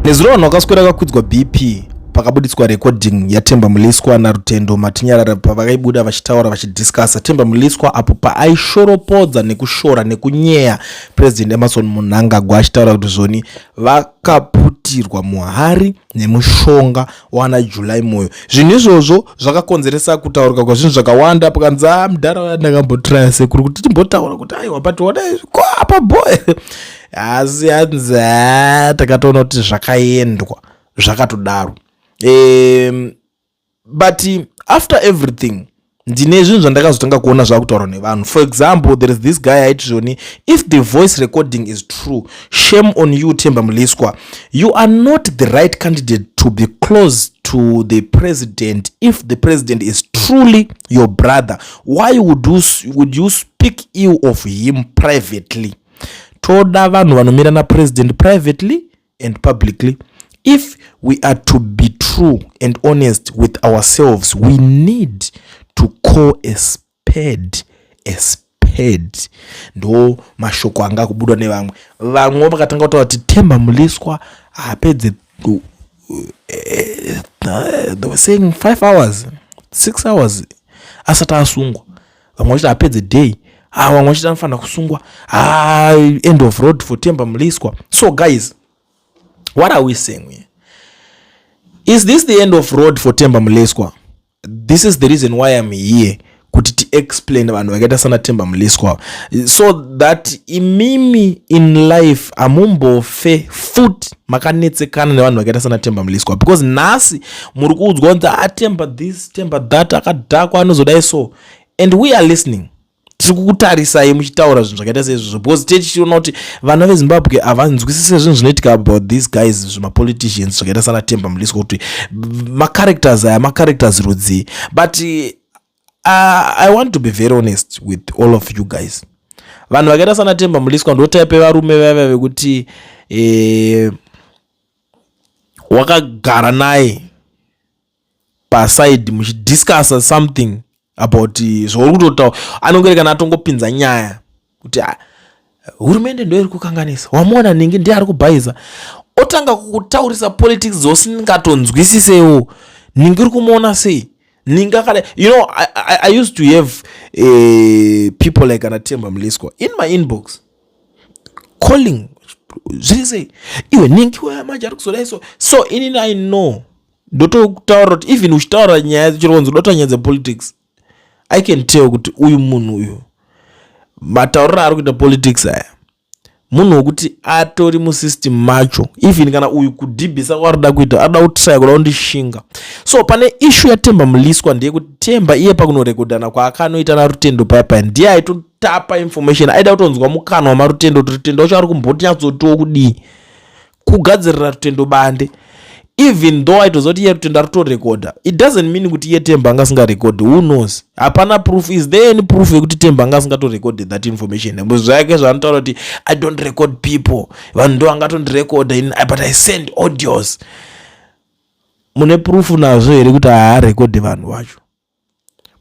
nezuro vanhu vakaswera vakakwidzwa BP pakabuditswa recording yaThemba Mliswa naRutendo Matinyarara pavakaibuda vachitaura vachidiscussa Themba Mliswa apo paaishoropodza nekushora nekunyeya President Emmerson Mnangagwa achitaura kuti zvoni vakaputirwa muhari nemushonga wana July moyo. Zvinhu izvozvo zvakakonzeresa kutaurika kwazvinhu zvakawanda pakanza mudhara ndakambotraya sekuru kuti timbotaura kuti aiwa but what ko apa boy asi hanza takatoona kuti zvakaendwa zvakatodaro. But after everything ndine zvinhu zvandakazotanga kuona zvakutaurwa nevanhu. For example, there is this guy aiti zvoni, if the voice recording is true, shame on you Themba Mliswa, you are not the right candidate to be close to the president. If the president is truly your brother, why would you speak ill of him privately? Toda vanhu vanomira na president privately and publicly. If we are to be true and honest with ourselves, we need to call a spade a spade. Ndo mashoko anga kubudwa nevamwe. Vamwe vakatanga kutaura kuti Themba Mliswa apedze they were saying 5 hours 6 hours asati asungwa. Vamwe vachiti apedze day. Vamwe vachiti anofanira kusungwa. End of road for Themba Mliswa. So guys, what are we saying here? Is this the end of road for Themba Mliswa? This is the reason why I'm here. Kuti explain vanhu vakaita sana Themba Mliswa, so that imimi in life amumbofe foot makanetsekana nevanhu vakaita sana Themba Mliswa, because nasi muri kuudzwa kuti Themba this Themba that akadhakwa anozodai so, and we are listening. Tirikutarisai muchitaura zvinhu zvakaita seizvozvo because tichiona kuti vana veZimbabwe havanzwisise zvinhu zvinoitika about these guys zvemapoliticians zvakaita sana Themba Mliswa kuti macharacters rudzi. But I want to be very honest with all of you guys. Vanhu vakaita sana Themba Mliswa ndo type varume vaya vekuti wakagara naye paside muchidiscussa something about zvauri kutotaura, anongorekana atongopinza nyaya kuti hurumende ndio iri kukanganisa, wamuona ningi ndiye ari kubhaiza, otanga kutaurisa politics zosingatonzwisisewo, ningi iri kumuona sei, ningi akada. You know, I used to have people like Themba Mliswa in my inbox calling zviri sei iwe ningi wewe manje ari kuzodai so inini I know ndotokutaura kuti even uchitaura nyaya dzichironzo ndotaura nyaya dzepolitics, I can tell kuti uyu munhu uyu mataurira ari kuita politics aya munhu wekuti atori musystem macho, even kana uyu kudhibhisa kwarida kuita arida kutraya kuda kundishinga. So pane issue yaThemba Mliswa ndeye kuti Themba iye pakunorekodana kwaakanoita naRutendo paya ndiye aitotapa information, aida kutonzwa mukana waMarutendo kuti Rutendo wacho ari kumbonyatsotiwo kudii kugadzirira Rutendo bande. Even though I was here to record, it doesn't mean kuti ye Themba ngasinga record. Who knows? Hapana proof. Is there any proof kuti Themba ngasinga to record that information? Mbuzake zvanotaura kuti I don't record people. Vanhu ndo angato record but I send audios. Mune proof nazvo here kuti record vanhu vacho.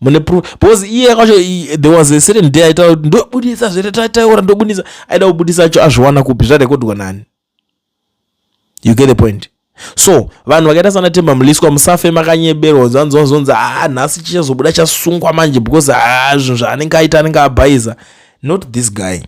Mune proof because iye kwacho there was a certain day aita ndobudisa zvere taitaura ndobudisa aida kubudisa acho azviwana kupi zvarekodwa nani. You get the point? So vanhu vakaita sana Themba Mliswa musafe makanyeberwa zonza nhasi chichazobuda chasungwa manje because zvinhu zvaanenge aita anenge abhaiza. Not this guy.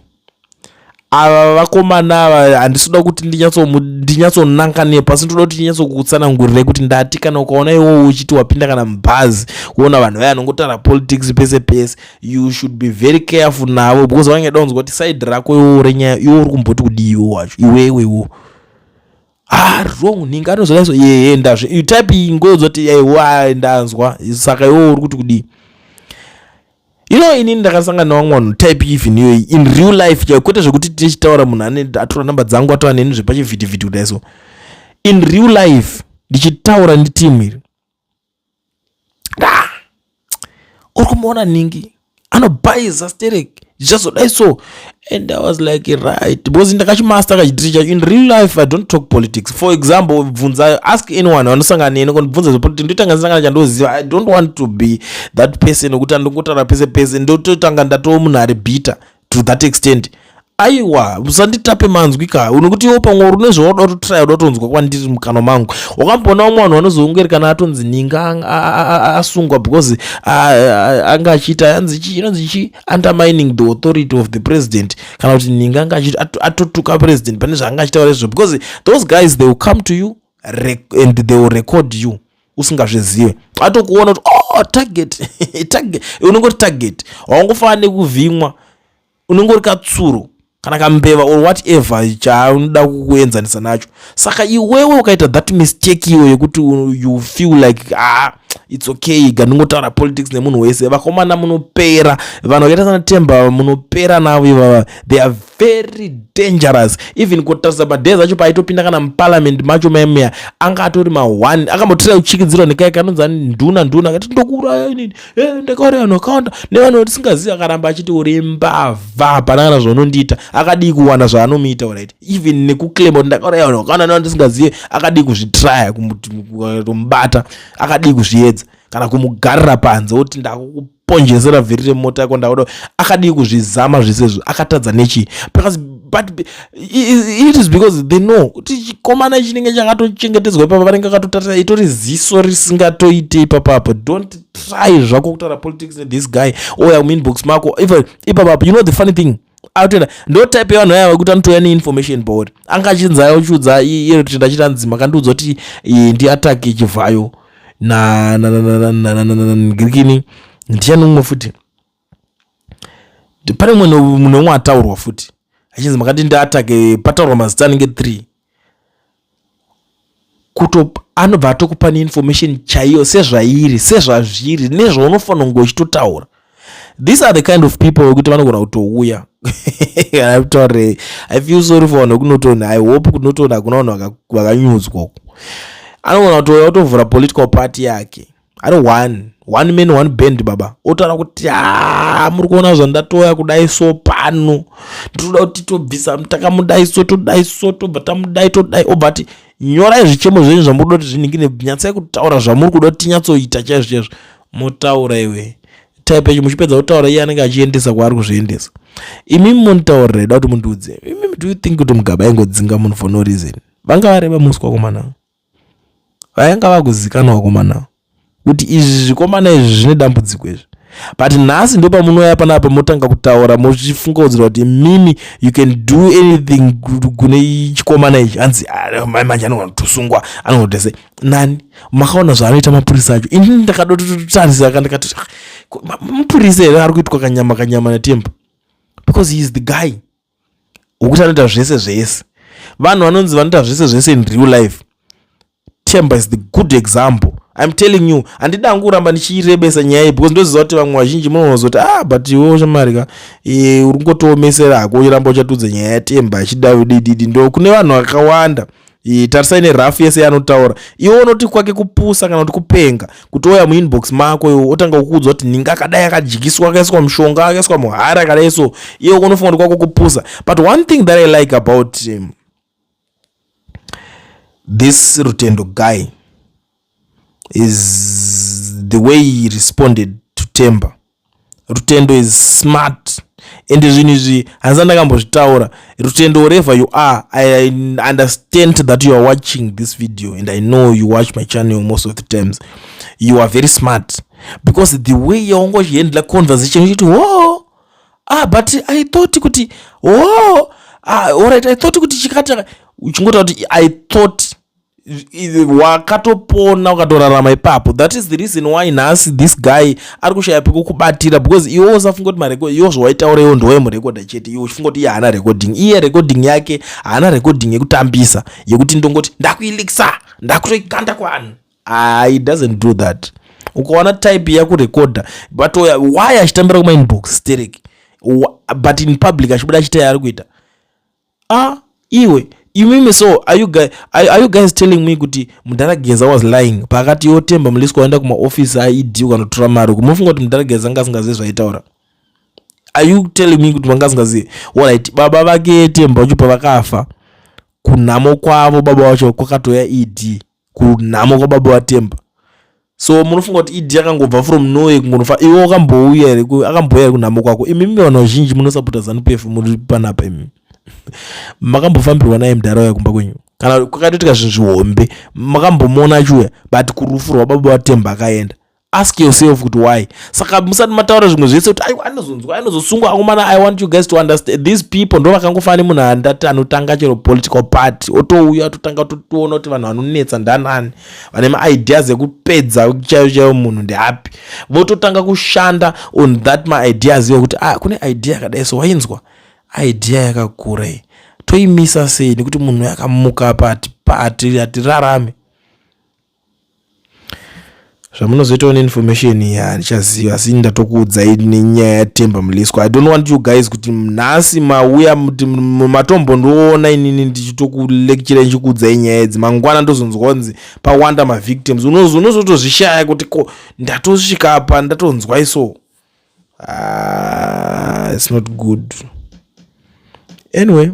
Ava vakomana ava handisuda kuti ndinyatsonanga nepasi, ndoda kuti ndinyatsokuutsanangurire kuti ndati kana ukaona iwo uchiti wapinda kana mubhazi kuona vanhu vaya vanongotaura politics pese pese, you should be very careful navo because vangada kunzwa kuti side rako iwo renyaya iwo uri kumboti kudii iwo wacho iwewe wrong ninga anozodaiso ndazve you type ingodzo kuti ndanzwa saka iwo uri kuti kudii. You know, inini ndakasangana vamwe vanhu type even iyoyi in real life kwete zvekuti tichitaura munhu ane atora namba dzangu ataura neni zvepachivhidhivhidhi kudai so. In real life ndichitaura nditimu iri uri kumuona ningi anobhaiza stereki zvichazodai so, and I was like right because ndakachimaster kachitiricha in real life I don't talk politics. For example, bvunza ask anyone vanosangana neni kundibvunza zvepolitics ndotanga ndisangana chandoziva. I don't want to be that person wekuti andongotaura pese pese ndototanga ndatoo munhu ari bitter to that extent. aiwa usanditape manzwi ka unokuti iwo pamwe uri nezvauda kutotry udatonzwa kwandiri mukano mangu wakamboona umwe vanhu vanozoungerikana atonzi ninga asungwa because anga achiita yanzi undermining the authority of the president kana kuti ninga anga atotuka president pane zvaanga achitaura izvo because those guys they will come to you and they will record you usingazvizive atokuona kuti target unongoti target waungofanira nekuvhimwa unongori katsuro kana kambeva or whatever chaunoda kukuenzanisa nacho saka iwewe ukaita that mistake iyo yekuti you feel like it's okay ganongotaura politics nemunhu wese vakomana munopera vanhu vakaita sana Themba munopera navo ivava they are very dangerous even kutarisa madhezi acho paaitopinda kana muparliament macho maemeya anga atori ma1 akambotira kuchikidzirwa nekai kanonzani nduna kati ndokuuraya inini ndakauraya vanhu vakawanda nevanhu vatisingazivi akaramba achiti uri mbavha pana kana zvaunondiita akadii kuwana zvaanomuita right even nekuclaima kuti ndakauraya vanhu vakawanda nevandisingazivi akadii kuzvitraya kumubata akadii kuzviedza kana kumugarira panze kuti ndakuponjesera vhiri remota yako ndakuda akadii kuzvizama zvisezvo akatadza nechi but it is because they know kuti chikomana chinenge chakatochengetedzwa ipapo vanenge vakatotarisa itori ziso risingatoite ipapapo don't try zvako kutaura politics this guy oya muinbox mako ipapapo you know the funny thing autenda ndo type yavanhu yava kuti anotoya neinformation board anga achinzaya uchudza iro kuti ndachita nzima kandiudza kuti ndiatake chivhayo ngirikini ndichanomwe futi pane munhu omwe ataurwa futi achinzi makati ndiatake pataurwa mazita anenge 3 kuto anobva atokupa neinformation chaiyo sezvazviri nezvaunofanira kunge uchitotaura. These are the kind of people wekuti vanogona kutouya I feel sorry for vanhu kunotona I hope kunotona kuna vanhu vakanyudzwa anogona kutouya otovhura political party yake ari one man one band baba otaura kuti muri kuona zvandatoya kudai so pano ndinoda kuti tobvisa takamudaiso todaiso tobva tamudai todai obati nyorai zvichemo zvenyu zvamunoda kuti zviningine nyatsai kutaura zvamuri kuda kuti tinyatsoita chaizvo motaura iwe type yecho muchipedza kutaura iye anenge achiendesa kwaari kuzviendesa imimi muntaurira ida kuti mundiudze imimi do you think kuti Mugaba aingodzinga munhu for no reason vanga vareva Mliswa komana vainga vakuzikanwa wakomana kuti izvi zvikomana izvi zvine dambudziko izvi but nhasi ndo pamunoya panapa motanga kutaura muchifungaudzira kuti mimi you can do anything kune chikomana ichi hanzi manje anogona kutosungwa anogona kutese nani makaona zvaanoita mapurisa acho ini ndakadototarisa kandikati mupurisa here ari kuitwa kanyama naThemba because he is the guy wekuti anoita zvese vanhu vanonzi vanoita zvese in real life. Themba is the good example. I'm telling you, andida nguramba ndichirebesa nyaya because ndoziva kuti vamwe vazhinji munozoti but iwo shamarika uri ngotoomesera ako iramba uchatudza nyaya yaThemba achidididi ndo kune vanhu vakawanda tarisai nerafu yese yanotaura iwo unoti kwake kupusa kana kuti kupenga kuti oya muinbox mako iwo otanga kukuudza kuti ninga akadai akajikiswa akaiswa mushonga akaiswa muhara akadai so iwo unofunga kuti kwako kupusa. But one thing that I like about this Rutendo guy is the way he responded to Themba. Rutendo is smart and zvinhu izvi hanzi ndakambozvitaura. Rutendo, wherever you are, I understand that you are watching this video and I know you watch my channel most of the times. You are very smart because the way yaungochihandla conversation uchiti but I thought kuti alright I thought kuti chikata uchingota kuti I thought wakatopona ukatorarama ipapo. That is the reason why nhasi this guy ari kushaya pekukubatira because iwe usafunga kuti marekoding iwo zvawaitaura iwo ndowe murekodha chete iwe uchifunga kuti iye haana recording. Iye recording yake haana recording yekutambisa yekuti ndongoti ndakuilikisa ndakutoiganda kwanhu. He doesn't do that. Ukaona type yakurekodha but why achitambira kumainbox stereki but in public achibuda achita yaari kuita iwe imimi. So are you guys telling me kuti Mundarageza was lying pakati yoThemba Mliswa waenda kuma office aidi ukanotora mari kumufunga kuti Mundarageza ngasingazive zvaitaura? Are you telling me kuti vangasingazive? Alright, baba vake Themba uchipa vakafa kunhamo kwavo baba wacho kwakatoya id kunhamo kwababa waThemba So munofunga kuti idi yakangobva from nowhere kungonofa iwe akambouya here kunhamo kwako. Imi vanhu vazhinji munosapota ZANU-PF muri panapa imi. Makambofambirwa naye mudhara kumba kwenyu kana kwakatoitika zvinhu zvihombe makambomona achiuya but kurufu rwababa vaThemba akaenda. Ask yourself kuti why. Saka musati mataura zvimwe zvese kuti anozosungwa akomana. I want you guys to understand these people ndo vakangofana munhu andati anotanga chero political party otouya ototanga totoona kuti vanhu vanonetsa ndanani vane maideas ekupedza chaiyo munhu ndeapi vototanga kushanda on that maideas yokuti kune idea yakadai so wainzwa idea yakakura iyi toimisa sei nekuti munhu yakamuka pati atirarame. Zvamunozoitawo neinformation ndichaziva asi ndatokuudzai nenyaya yaThemba Mliswa. I don't want you guys kuti nhasi mauya matombo ndoona inini ndichitokulecture ndichikuudzai nyaya idzi mangwana ndozonzwanzi pawanda mavictims unozotozvishaya kuti ndatosvika apa ndatonzwa iso. It's not good. Anyway,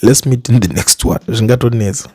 let's meet in the next one. Zvingatonetsa.